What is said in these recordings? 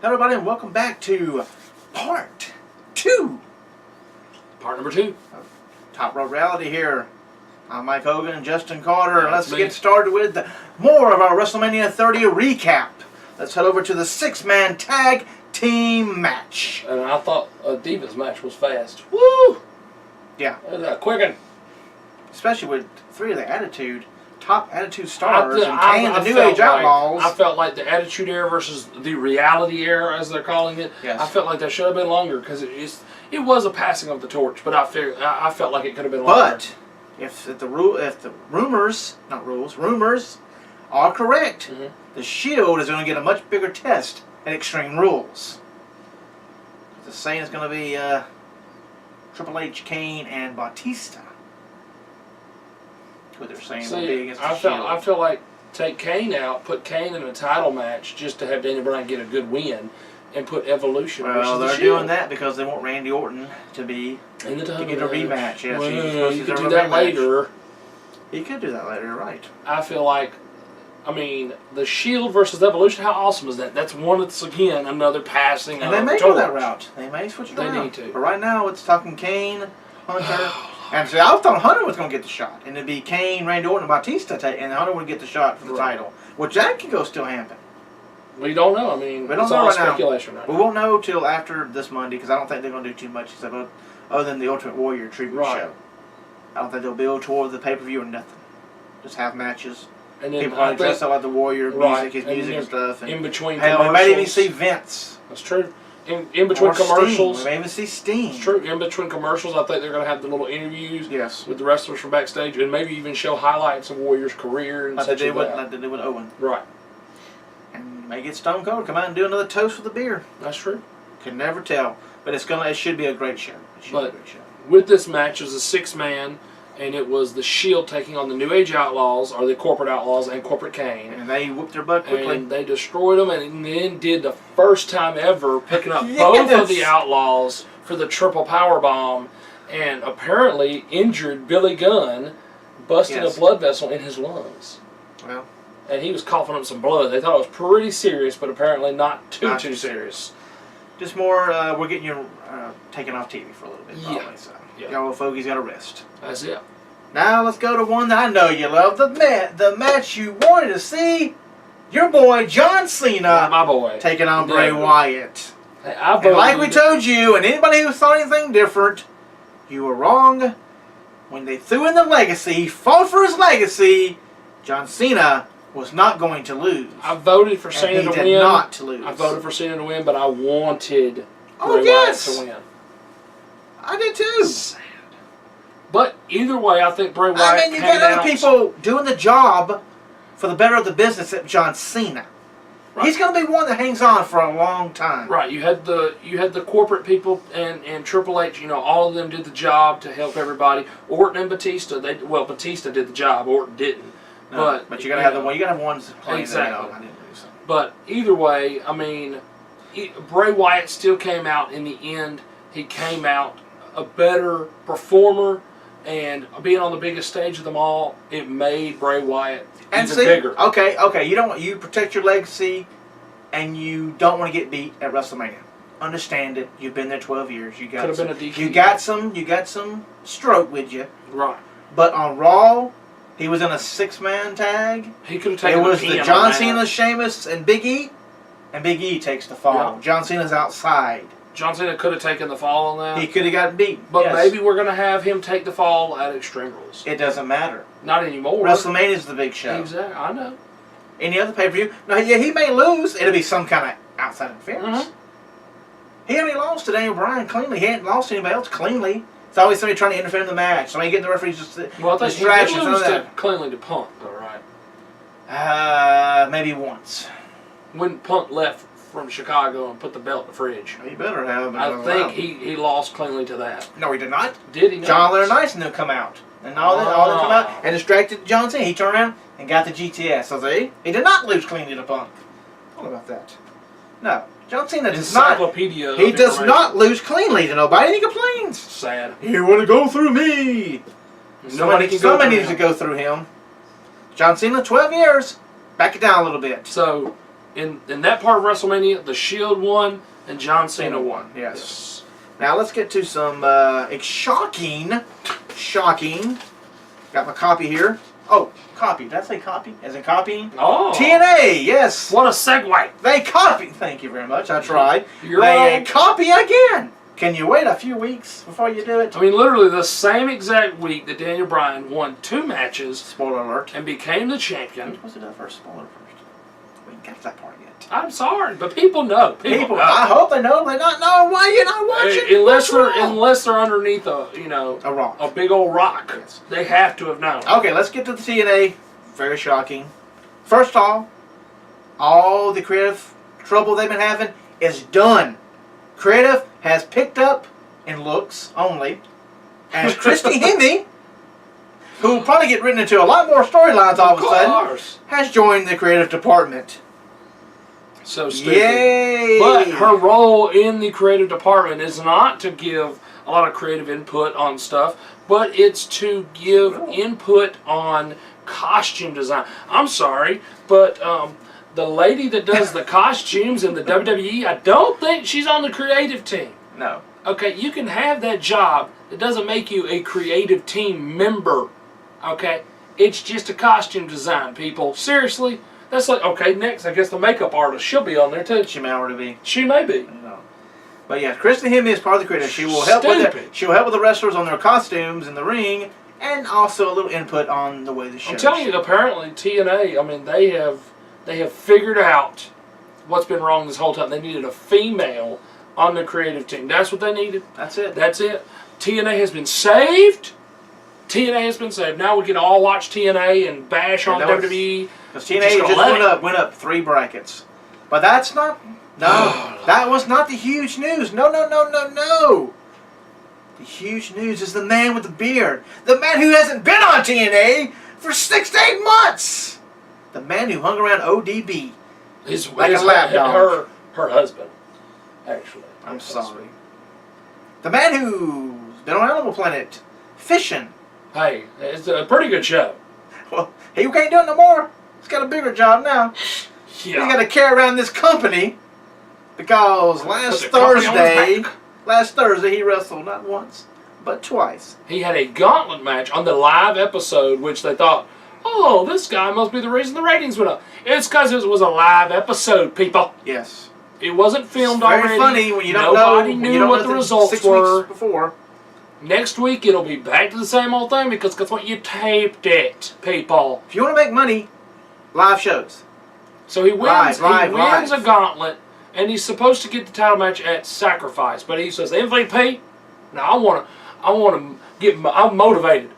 Hello everybody and welcome back to part 2. Part number 2. Top Rope Reality here. I'm Mike Hogan and Justin Carter. And let's get started with more of our WrestleMania 30 recap. Let's head over to the 6-man tag team match. And I thought a Divas match was fast. Woo! Yeah. That was a quicken. Especially with 3 of the top Attitude stars and Kane and the New Age Outlaws. I felt like the Attitude Era versus the Reality Era, as they're calling it. Yes. I felt like that should have been longer because it was a passing of the torch, but I felt like it could have been longer. But if the rumors are correct, the Shield is going to get a much bigger test at Extreme Rules. They're saying it's going to be Triple H, Kane, and Batista. What they're saying will be against the Shield. I feel like take Kane out, put Kane in a title match just to have Daniel Bryan get a good win, and put Evolution versus the they're Shield. doing that because they want Randy Orton to get a rematch. Yes, well, you could do that later. He could do that later, you're right. I feel like, the Shield versus Evolution, how awesome is that? That's again, another passing and they may go that route. They may switch it around. They need to. But right now, it's talking Kane, Hunter. And so I thought Hunter was going to get the shot. And it'd be Kane, Randy Orton, and Batista, and Hunter would get the shot for the title. Which that could still happen. We don't know. We don't it's know all right speculation now. right now. We won't know till after this Monday because I don't think they're going to do too much other than the Ultimate Warrior tribute show. I don't think they'll build toward the pay-per-view or nothing. Just have matches. And then people probably dress up like the Warrior, his music and stuff. And in between commercials. We might even see Vince. That's true. In between commercials. We may even see Sting. It's true. In between commercials, I think they're going to have the little interviews with the wrestlers from backstage and maybe even show highlights of Warrior's career and like such they did with Owen. Right. And you may get Stone Cold come out and do another toast with a beer. That's true. Can never tell. But it should be a great show. With this match, it was a 6-man, and it was the Shield taking on the New Age Outlaws, or the Corporate Outlaws, and Corporate Kane. And they whooped their butt quickly. And they destroyed them, and then did the first time ever, picking up both of the Outlaws for the triple power bomb, and apparently injured Billy Gunn, busting a blood vessel in his lungs. Well. And he was coughing up some blood. They thought it was pretty serious, but apparently not too serious. Just more, we're getting you taken off TV for a little bit, probably. So. Y'all folks got to rest. That's it. Now let's go to one that I know you love. The match you wanted to see. Your boy, John Cena. My boy. Taking on Bray Wyatt. Hey, and like we told you, and anybody who thought anything different, you were wrong. When they threw in the legacy, he fought for his legacy, John Cena was not going to lose. I voted for Cena to win. He did not to lose. I voted for Cena to win, but I wanted Bray Wyatt to win. I did too. Sad. But either way, I think Bray Wyatt you got other people doing the job for the better of the business at John Cena. Right. He's going to be one that hangs on for a long time. Right. You had the corporate people and Triple H. All of them did the job to help everybody. Orton and Batista. Batista did the job. Orton didn't. No, but you got to have one. You got to have ones playing. Exactly. I didn't lose. But either way, Bray Wyatt still came out in the end. He came out a better performer, and being on the biggest stage of them all, it made Bray Wyatt even bigger. Okay. You protect your legacy, and you don't want to get beat at WrestleMania. Understand it. You've been there 12 years. You got some stroke with you. Right. But on Raw, he was in a 6-man tag. He could have taken. It was the John Cena, Sheamus, and Big E, and Big E takes the fall. Yep. John Cena's outside. John Cena could have taken the fall on that. He could have gotten beat. But maybe we're going to have him take the fall at Extreme Rules. It doesn't matter. Not anymore. WrestleMania is the big show. Exactly. I know. Any other pay-per-view? No, he may lose. It'll be some kind of outside interference. He only lost to Daniel Bryan cleanly. He hadn't lost to anybody else cleanly. It's always somebody trying to interfere in the match. Somebody getting the referees distractions. Well, I think he did lose cleanly to Punk, though, right? Maybe once. When Punk left from Chicago and put the belt in the fridge. He better have. I think he lost cleanly to that. No, he did not. Did he not? John Laurinaitis and them come out. And all them come out and distracted John Cena. He turned around and got the GTS. So see? He did not lose cleanly to Punk. What about that? No. John Cena does not. He does not lose cleanly to nobody. He complains. Sad. You want to go through me? Somebody needs to go through him. John Cena, 12 years. Back it down a little bit. So, in that part of WrestleMania, the Shield won and John Cena won. Yes. Now let's get to some shocking. Got my copy here. Oh, copy. Did I say copy? As in copying? Oh. TNA, yes. What a segue. They copy. Thank you very much. I tried. You're They wrong. copy again. Can you wait a few weeks before you do it? I mean, literally the same exact week that Daniel Bryan won 2 matches Spoiler alert. and became the champion. What's it up first? Spoiler first. We ain't got to that part yet. I'm sorry, but people know. People know. I hope they know. They not know why you're not watching. Unless they're underneath a rock. a big old rock, Yes. they have to have known. Okay, let's get to the TNA. Very shocking. First off, all the creative trouble they've been having is done. Creative has picked up in looks only, as Christy Hemme, who will probably get written into a lot more storylines all of a sudden, has joined the creative department. So stupid. Yay! But her role in the creative department is not to give a lot of creative input on stuff, but it's to give input on costume design. I'm sorry, but the lady that does the costumes in the WWE, I don't think she's on the creative team. No. Okay, you can have that job. It doesn't make you a creative team member. Okay? It's just a costume design, people. Seriously. That's like, okay, next, I guess the makeup artist, she'll be on there too. She may already be. She may be. No. But yeah, Christy Hemme is part of the creative. She will help she will help with the wrestlers on their costumes in the ring, and also a little input on the way the show. I'm telling you, apparently TNA, I mean, they have figured out what's been wrong this whole time. They needed a female on the creative team. That's what they needed. That's it. That's it. TNA has been saved. TNA has been saved. Now we can all watch TNA and bash on WWE. Because TNA just went up 3 brackets. But that's not... No. That was not the huge news. No. The huge news is the man with the beard. The man who hasn't been on TNA for 6 to 8 months. The man who hung around ODB. Like a lap dog. Her husband, actually. I'm sorry. The man who's been on Animal Planet fishing. Hey, it's a pretty good show. Well, he can't do it no more. He's got a bigger job now. Yeah. He's got to carry around this company because last Thursday he wrestled not once, but twice. He had a gauntlet match on the live episode, which they thought, oh, this guy must be the reason the ratings went up. It's because it was a live episode, people. Yes. It wasn't filmed it's very already. Funny when you don't Nobody know. knew what the results 6 were. Weeks before. Next week it'll be back to the same old thing because guess what? You taped it, people. If you want to make money, live shows. So he wins. Live. A gauntlet, and he's supposed to get the title match at Sacrifice. But he says, MVP. Now I'm motivated.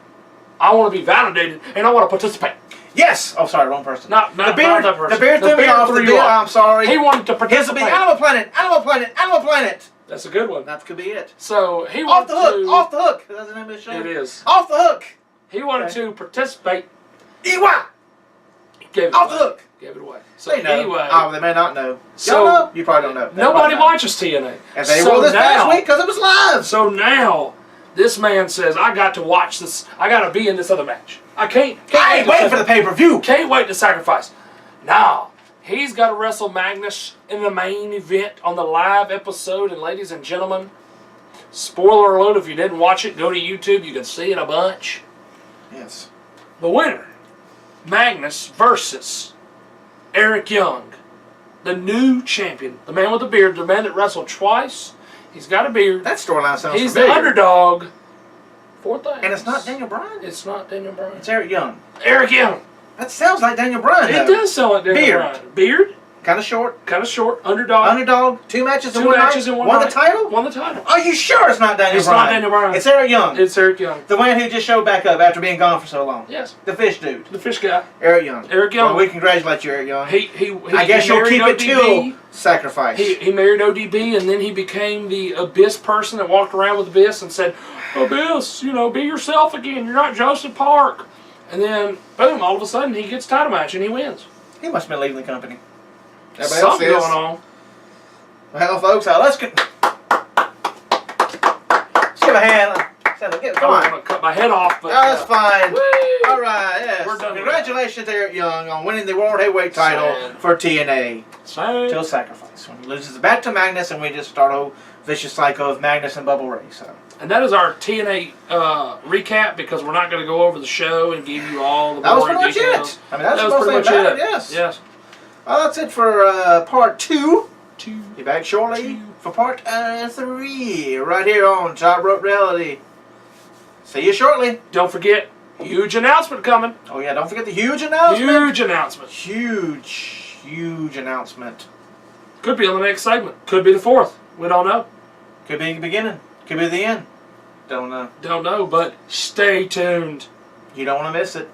I want to be validated, and I want to participate. Yes. Oh, sorry, wrong person. Not the beard. That person. The beard threw me off. I'm sorry. He wanted to participate. His will be Animal Planet. That's a good one. That could be it. So he off the hook. To, off the hook. That's the name of the show. It is. Off the hook. He wanted to participate. Off the hook. Gave it away. So they know. Anyway. Oh, they may not know. So y'all know? You probably don't know. Nobody watches TNA. And they will this past week because it was live. So now, this man says, I got to watch this. I got to be in this other match. I ain't waiting for the pay-per-view. Can't wait to Sacrifice. Now, he's got to wrestle Magnus in the main event on the live episode. And ladies and gentlemen, spoiler alert, if you didn't watch it, go to YouTube. You can see it a bunch. Yes. The winner, Magnus versus Eric Young, the new champion. The man with the beard, the man that wrestled twice. He's got a beard. That storyline sounds He's familiar. the underdog. 4 things. And it's not Daniel Bryan? It's not Daniel Bryan. It's Eric Young. Eric Young. That sounds like Daniel Bryan, It does sound like Daniel Bryan. Beard. Kind of short. Underdog. 2 matches in one night. Won the title? Won the title. Are you sure it's not Daniel Bryan? It's not Daniel Bryan. It's Eric Young. It's Eric Young. The man who just showed back up after being gone for so long. Yes. The fish dude. The fish guy. Eric Young. Well, we congratulate you, Eric Young. I guess you'll keep it till Sacrifice. He married ODB, and then he became the Abyss person that walked around with Abyss and said, Abyss, be yourself again. You're not Joseph Park. And then, boom, all of a sudden, he gets a title match, and he wins. He must have been leaving the company. Something going on. Well, folks, let's give a hand. Come I on. want to cut my head off, but That's fine. woo! All right, yes. We're done with Congratulations to Eric Young on winning the World Heavyweight title Sad. for TNA. Same. Till sacrifice. When he loses it back to Magnus, and we just start a vicious cycle of Magnus and Bubble Ray. So. And that is our TNA recap, because we're not going to go over the show and give you all the That was boring pretty much details. it. I mean, that was pretty much about it. Yes. Yes. Well, that's it for part 2. Two. Be back shortly for part 3, right here on Top Rope Reality. See you shortly. Don't forget, huge announcement coming. Oh yeah, don't forget the huge announcement. Huge announcement. Huge announcement. Could be on the next segment. Could be the 4th. We don't know. Could be the beginning. Could be the end. Don't know. Don't know, but stay tuned. You don't want to miss it.